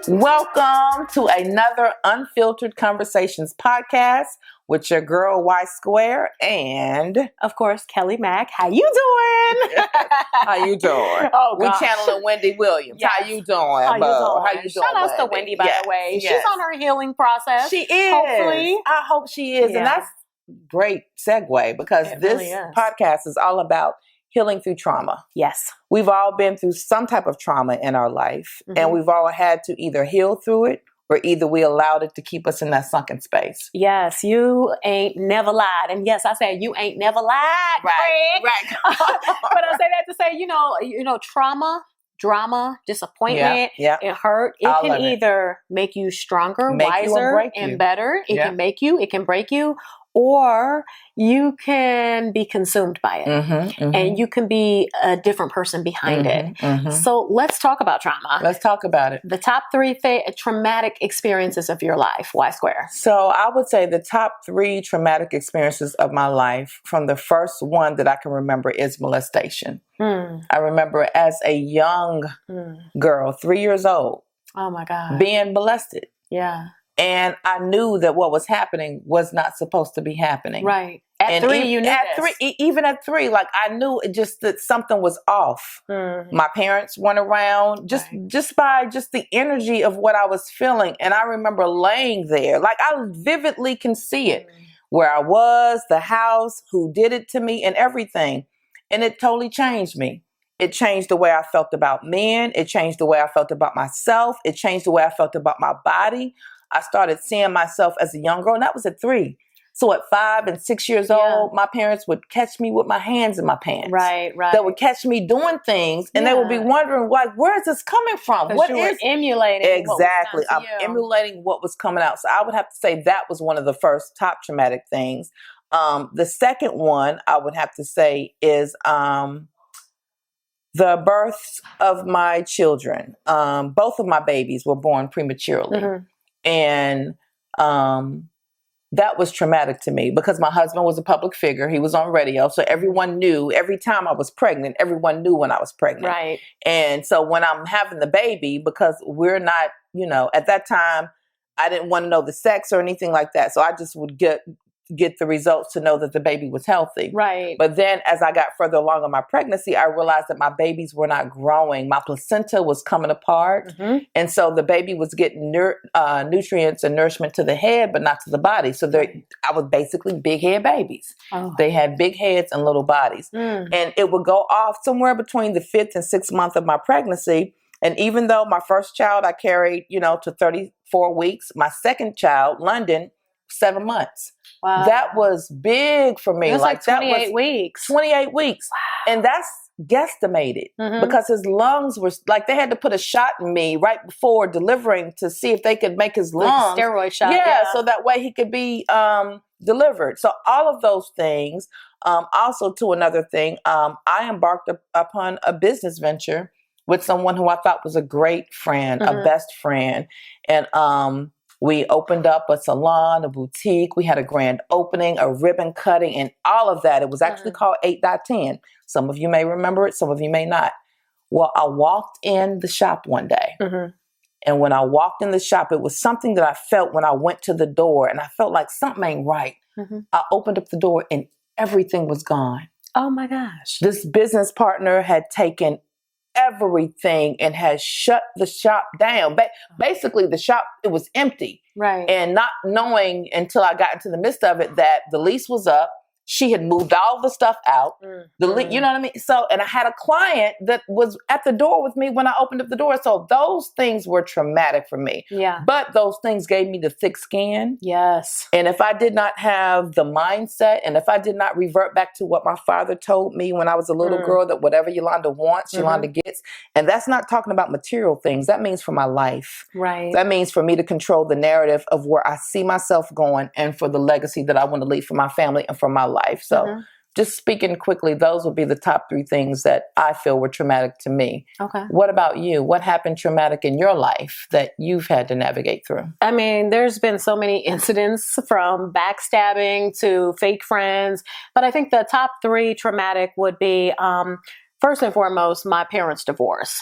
Welcome to another Unfiltered Conversations Podcast with your girl Ysquare and, of course, Kelly Mack. How you doing? How you doing? Oh, we gosh. channeling Wendy Williams. Yes. How you doing? How you doing? How you doing? Shout out to Wendy, by the way. She's on her healing process. She is. Hopefully. I hope she is. Yeah. And that's great segue because It this really is. podcast is all about healing through trauma. Yes. We've all been through some type of trauma in our life, and we've all had to either heal through it or either we allowed it to keep us in that sunken space. Yes, you ain't never lied. And yes, I said you ain't never lied, Right. Craig. But I say that to say, you know, trauma, drama, disappointment, it hurt. It can either make you stronger, wiser, and better. It can make you, it can break you, or you can be consumed by it. And you can be a different person behind it. So let's talk about trauma. Let's talk about it. The top three traumatic experiences of your life. Ysquare? So I would say the top three traumatic experiences of my life, from the first one that I can remember, is molestation. I remember as a young girl, 3 years old, oh my God, being molested. Yeah. And I knew that what was happening was not supposed to be happening. Right. At three, you knew this. Even at 3, like I knew just that something was off. My parents weren't around, just by the energy of what I was feeling. And I remember laying there, like I vividly can see it, where I was, the house, who did it to me, and everything. And it totally changed me. It changed the way I felt about men. It changed the way I felt about myself. It changed the way I felt about my body. I started seeing myself as a young girl, and that was at 3. So at 5 and 6 years old, my parents would catch me with my hands in my pants. Right. They would catch me doing things, and they would be wondering, like, where is this coming from? What is emulating? Exactly. I'm emulating what was coming out. So I would have to say that was one of the first top traumatic things. The second one I would have to say is the births of my children. Both of my babies were born prematurely. And that was traumatic to me because my husband was a public figure. He was on radio. So everyone knew every time I was pregnant, everyone knew when I was pregnant. Right. And so when I'm having the baby, because we're not, at that time, I didn't want to know the sex or anything like that. So I just would get the results to know that the baby was healthy. Right. But then as I got further along in my pregnancy, I realized that my babies were not growing. My placenta was coming apart. And so the baby was getting nutrients and nourishment to the head, but not to the body. So I was basically big head babies. They had big heads and little bodies. And it would go off somewhere between the 5th and 6th month of my pregnancy. And even though my first child I carried, to 34 weeks, my second child, London, 7 months. Wow. That was big for me. It was like 28 weeks. 28 weeks. Wow. And that's guesstimated because his lungs were like, they had to put a shot in me right before delivering to see if they could make his lungs. Like a steroid shot. Yeah, so that way he could be delivered. So all of those things. Also to another thing, I embarked upon a business venture with someone who I thought was a great friend, a best friend. And we opened up a salon, a boutique. We had a grand opening, a ribbon cutting, and all of that. It was actually called 8.10. Some of you may remember it. Some of you may not. Well, I walked in the shop one day. And when I walked in the shop, it was something that I felt when I went to the door. And I felt like something ain't right. I opened up the door and everything was gone. Oh, my gosh. This business partner had taken everything and has shut the shop down. But basically the shop, it was empty. Right. And not knowing until I got into the midst of it that the lease was up. She had moved all the stuff out. You know what I mean? So, and I had a client that was at the door with me when I opened up the door. So those things were traumatic for me. Yeah. But those things gave me the thick skin. Yes. And if I did not have the mindset, and if I did not revert back to what my father told me when I was a little girl, that whatever Yolanda wants, Yolanda gets. And that's not talking about material things. That means for my life. Right. That means for me to control the narrative of where I see myself going and for the legacy that I want to leave for my family and for my life. So just speaking quickly, those would be the top 3 things that I feel were traumatic to me. Okay. What about you? What happened traumatic in your life that you've had to navigate through? I mean, there's been so many incidents from backstabbing to fake friends, but I think the top 3 traumatic would be, first and foremost, my parents' divorce.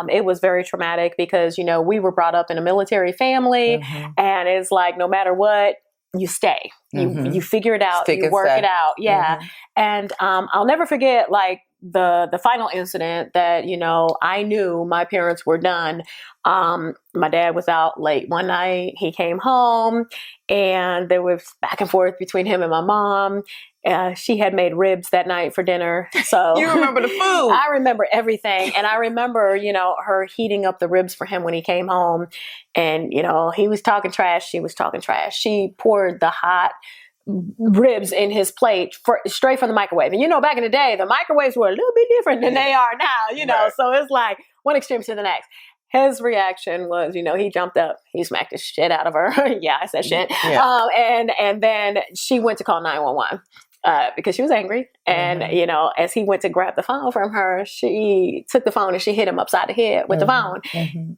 It was very traumatic because, you know, we were brought up in a military family, and it's like, no matter what, you stay. You figure it out. You work it out. Yeah. And I'll never forget, like, the final incident that, you know, I knew my parents were done. My dad was out late one night. He came home, and there was back and forth between him and my mom. She had made ribs that night for dinner. So you remember the food? I remember everything. And I remember, you know, her heating up the ribs for him when he came home. And, you know, he was talking trash. She was talking trash. She poured the hot ribs in his plate straight from the microwave. And, you know, back in the day, the microwaves were a little bit different than they are now, you know. So it's like one extreme to the next. His reaction was, you know, he jumped up, he smacked the shit out of her. Yeah, I said shit. And then she went to call 911. Because she was angry. And, you know, as he went to grab the phone from her, she took the phone and she hit him upside the head with the phone.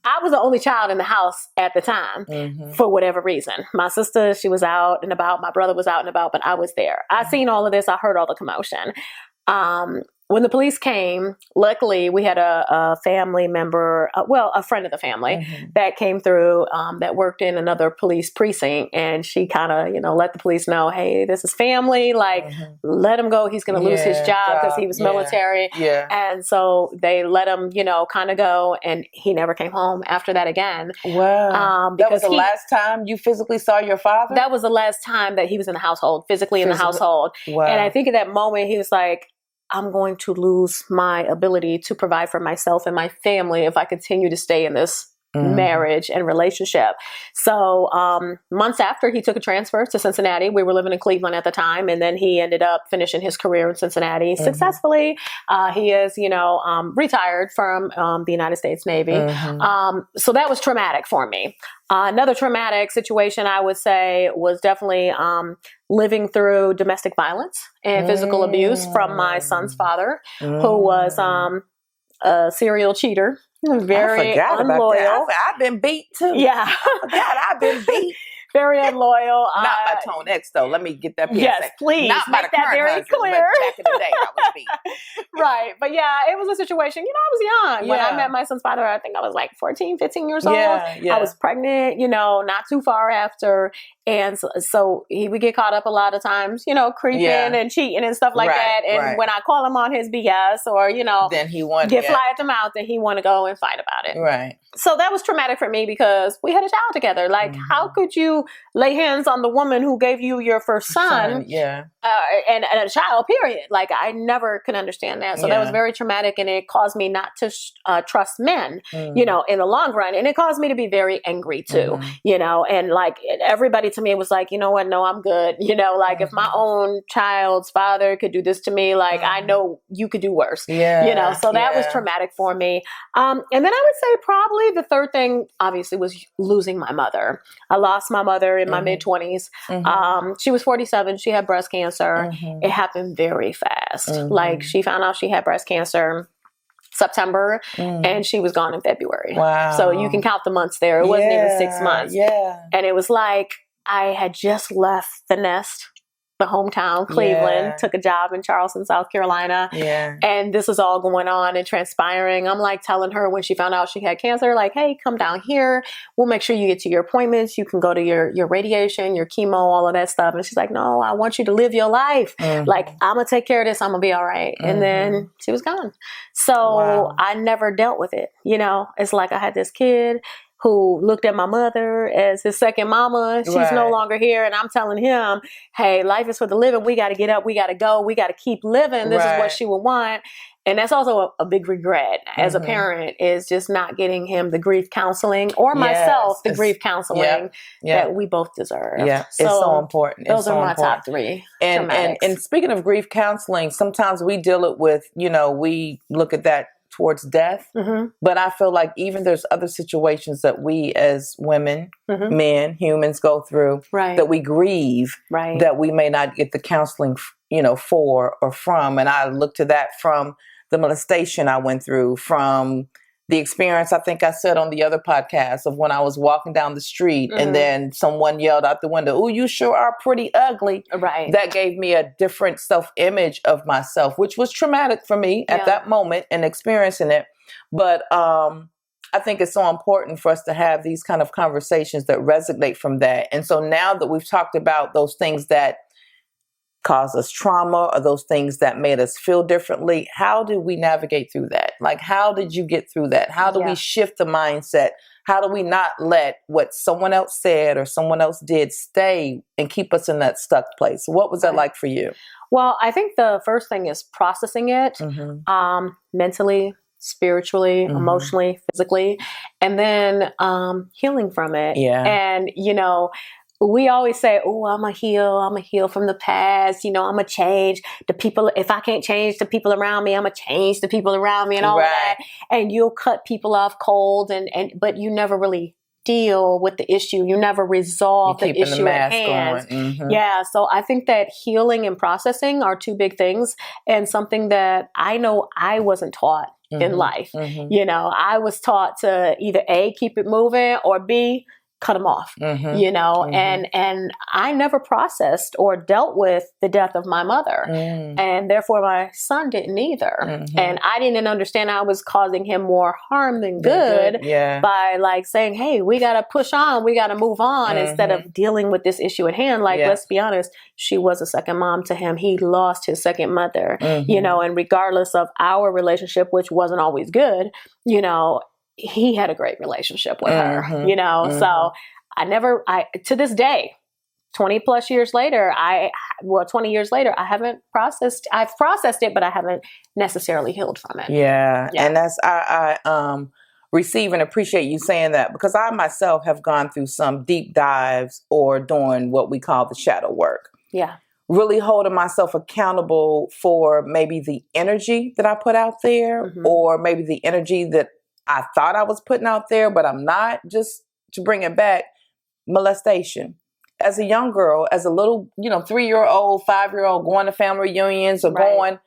I was the only child in the house at the time for whatever reason. My sister, she was out and about. My brother was out and about, but I was there. I seen all of this. I heard all the commotion. When the police came, luckily we had a family member, a friend of the family that came through that worked in another police precinct. And she kind of, you know, let the police know, hey, this is family. Like, let him go. He's going to lose his job because he was military. And so they let him, you know, kind of go. And he never came home after that again. Wow. That was the last time you physically saw your father? That was the last time that he was in the household, physically in the household. Wow. And I think at that moment he was like, I'm going to lose my ability to provide for myself and my family if I continue to stay in this marriage and relationship. So months after, he took a transfer to Cincinnati. We were living in Cleveland at the time, and then he ended up finishing his career in Cincinnati successfully. He is, you know, retired from the United States Navy. So that was traumatic for me. Another traumatic situation, I would say, was definitely living through domestic violence and physical abuse from my son's father, who was a serial cheater. Very unloyal. I've been beat too. Yeah. I forgot I've been beat. Very unloyal. Not by Tone X though. Let me get that PSA. Yes, please. Not by make the that current very husband, clear. But back in the day, I was beat. Right. But yeah, it was a situation. You know, I was young. When I met my son's father, I think I was like 14, 15 years old. I was pregnant, you know, not too far after. And so he would get caught up a lot of times, you know, creeping and cheating and stuff like that. And when I call him on his BS or, you know, then he wanted get fly at the mouth, then he want to go and fight about it. Right. So that was traumatic for me because we had a child together. Like, how could you lay hands on the woman who gave you your first son? And a child, period. Like, I never could understand that. So that was very traumatic, and it caused me not to trust men, you know, in the long run. And it caused me to be very angry too, you know, and like everybody to me was like, you know what? No, I'm good. You know, like if my own child's father could do this to me, like I know you could do worse, you know, so that was traumatic for me. And then I would say probably the third thing obviously was losing my mother. I lost my mother in my mid-20s. She was 47. She had breast cancer. It happened very fast. Like she found out she had breast cancer September and she was gone in February. Wow. So you can count the months there. It wasn't even 6 months. And it was like I had just left the nest, the hometown, Cleveland, took a job in Charleston, South Carolina. And this was all going on and transpiring. I'm like telling her when she found out she had cancer, like, hey, come down here. We'll make sure you get to your appointments. You can go to your radiation, your chemo, all of that stuff. And she's like, no, I want you to live your life. Like, I'm going to take care of this. I'm going to be all right. And then she was gone. So I never dealt with it. You know, it's like I had this kid who looked at my mother as his second mama. She's no longer here. And I'm telling him, hey, life is for the living. We got to get up. We got to go. We got to keep living. This is what she would want. And that's also a big regret as a parent, is just not getting him the grief counseling, or myself the grief counseling that we both deserve. So it's so important. Those are my top three. And speaking of grief counseling, sometimes we deal it with, you know, we look at that towards death. But I feel like even there's other situations that we as women, men, humans go through that we grieve, that we may not get the counseling, you know, for or from. And I look to that from the molestation I went through, from the experience, I think I said on the other podcast, of when I was walking down the street and then someone yelled out the window, "Oh, you sure are pretty ugly." Right. That gave me a different self-image of myself, which was traumatic for me at that moment and experiencing it. But I think it's so important for us to have these kind of conversations that resonate from that. And so now that we've talked about those things that cause us trauma or those things that made us feel differently, how did we navigate through that? Like, how did you get through that? How do we shift the mindset? How do we not let what someone else said or someone else did stay and keep us in that stuck place? What was that like for you? Well, I think the first thing is processing it mentally, spiritually, emotionally, physically, and then healing from it. Yeah. And, we always say, "Oh, I'm a heal from the past. I'm a change the people. If I can't change the people around me, I'm a change the people around me," and all that. And you'll cut people off cold, but you never really deal with the issue. You never resolve the issue at hand. Yeah. So I think that healing and processing are two big things, and something that I know I wasn't taught in life. I was taught to either A, keep it moving, or B, cut them off, and I never processed or dealt with the death of my mother. And therefore my son didn't either. And I didn't understand I was causing him more harm than good by like saying, "Hey, we got to push on. We got to move on," instead of dealing with this issue at hand. Like, let's be honest, she was a second mom to him. He lost his second mother, and regardless of our relationship, which wasn't always good, he had a great relationship with her, so to this day, 20 years later, I haven't I've processed it, but I haven't necessarily healed from it. Yeah. And that's, I receive and appreciate you saying that, because I myself have gone through some deep dives or doing what we call the shadow work. Yeah. Really holding myself accountable for maybe the energy that I put out there, or maybe the energy that I thought I was putting out there, but I'm not. Just to bring it back, molestation. As a young girl, as a little, 3-year-old, 5-year-old, going to family reunions or going,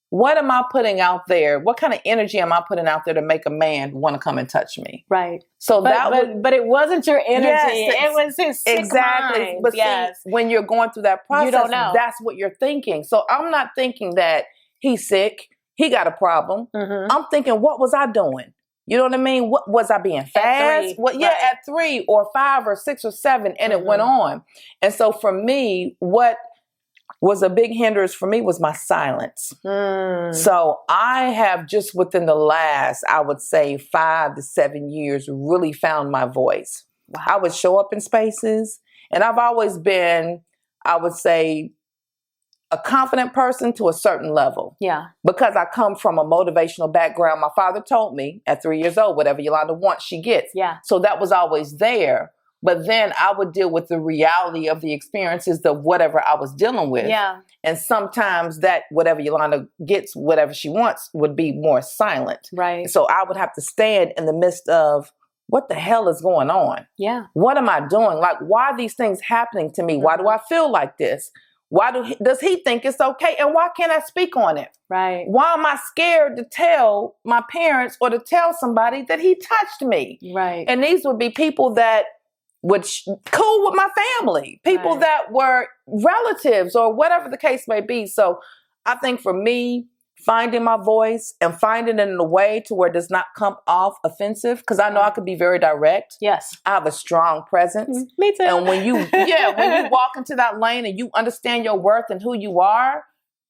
what am I putting out there? What kind of energy am I putting out there to make a man want to come and touch me? Right. So but it wasn't your energy. It was his sick mind. But see, when you're going through that process, you don't know. That's what you're thinking. So I'm not thinking that he's sick, he got a problem. I'm thinking, what was I doing? You know what I mean? What was I being fast? At 3 or 5 or 6 or 7, and it went on. And so for me, what was a big hindrance for me was my silence. So I have just within the last, I would say 5 to 7 years, really found my voice. Wow. I would show up in spaces, and I've always been, I would say, a confident person to a certain level. Yeah. Because I come from a motivational background. My father told me at 3 years old, whatever Yolanda wants, she gets. Yeah. So that was always there. But then I would deal with the reality of the experiences of whatever I was dealing with. Yeah. And sometimes that whatever Yolanda gets, whatever she wants, would be more silent. Right. So I would have to stand in the midst of, what the hell is going on? Yeah. What am I doing? Like, why are these things happening to me? Why do I feel like this? Why does he think it's okay? And why can't I speak on it? Right. Why am I scared to tell my parents or to tell somebody that he touched me? Right. And these would be people that would cool with my family, people that were relatives or whatever the case may be. So I think for me, finding my voice and finding it in a way to where it does not come off offensive, because I know I could be very direct. Yes. I have a strong presence. Me too. And when you walk into that lane and you understand your worth and who you are,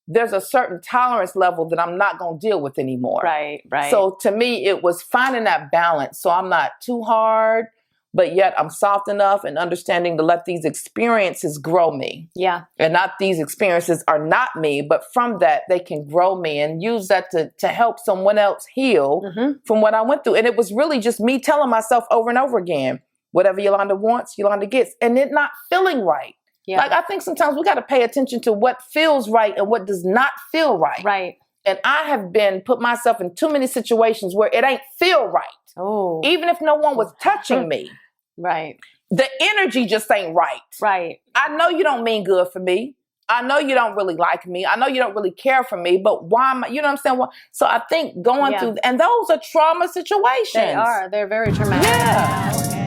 there's a certain tolerance level that I'm not going to deal with anymore. Right. So to me, it was finding that balance. So I'm not too hard, but yet I'm soft enough and understanding to let these experiences grow me. Yeah. And not these experiences are not me, but from that, they can grow me and use that to help someone else heal from what I went through. And it was really just me telling myself over and over again, whatever Yolanda wants, Yolanda gets, and it not feeling right. Yeah. Like, I think sometimes we got to pay attention to what feels right and what does not feel right. Right. And I have put myself in too many situations where it ain't feel right. Oh. Even if no one was touching me. Right. The energy just ain't right. Right. I know you don't mean good for me. I know you don't really like me. I know you don't really care for me, but why am I, you know what I'm saying? Well, so I think going through, and those are trauma situations. They are. They're very traumatic. Yeah.